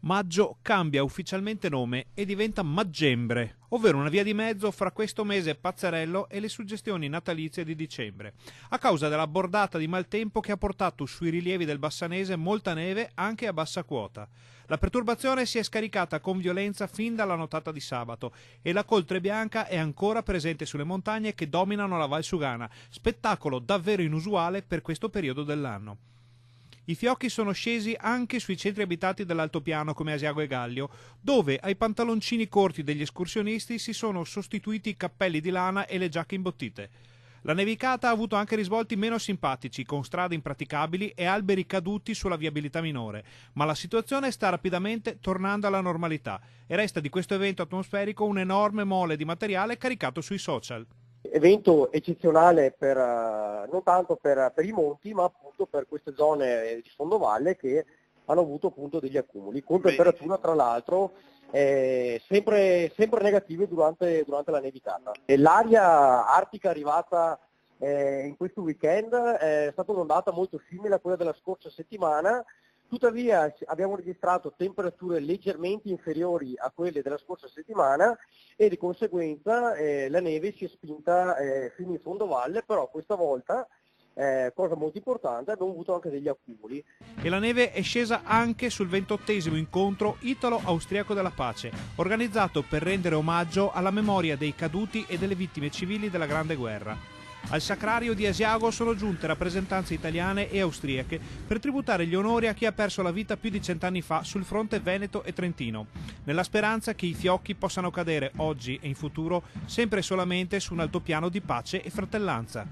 Maggio cambia ufficialmente nome e diventa Maggembre, ovvero una via di mezzo fra questo mese pazzerello e le suggestioni natalizie di dicembre, a causa della bordata di maltempo che ha portato sui rilievi del Bassanese molta neve anche a bassa quota. La perturbazione si è scaricata con violenza fin dalla nottata di sabato e la coltre bianca è ancora presente sulle montagne che dominano la Val Sugana, spettacolo davvero inusuale per questo periodo dell'anno. I fiocchi sono scesi anche sui centri abitati dell'altopiano come Asiago e Gallio, dove ai pantaloncini corti degli escursionisti si sono sostituiti i cappelli di lana e le giacche imbottite. La nevicata ha avuto anche risvolti meno simpatici, con strade impraticabili e alberi caduti sulla viabilità minore, ma la situazione sta rapidamente tornando alla normalità e resta di questo evento atmosferico un enorme mole di materiale caricato sui social. Evento eccezionale non tanto per i monti, ma appunto per queste zone di fondovalle che hanno avuto appunto degli accumuli, con temperatura tra l'altro sempre negative durante la nevicata. L'aria artica arrivata in questo weekend è stata un'ondata molto simile a quella della scorsa settimana. Tuttavia abbiamo registrato temperature leggermente inferiori a quelle della scorsa settimana e di conseguenza la neve si è spinta fino in fondovalle, però questa volta, cosa molto importante, abbiamo avuto anche degli accumuli. E la neve è scesa anche sul 28° incontro italo-austriaco della pace, organizzato per rendere omaggio alla memoria dei caduti e delle vittime civili della Grande Guerra. Al sacrario di Asiago sono giunte rappresentanze italiane e austriache per tributare gli onori a chi ha perso la vita più di 100 anni fa sul fronte veneto e trentino, nella speranza che i fiocchi possano cadere oggi e in futuro sempre e solamente su un altopiano di pace e fratellanza.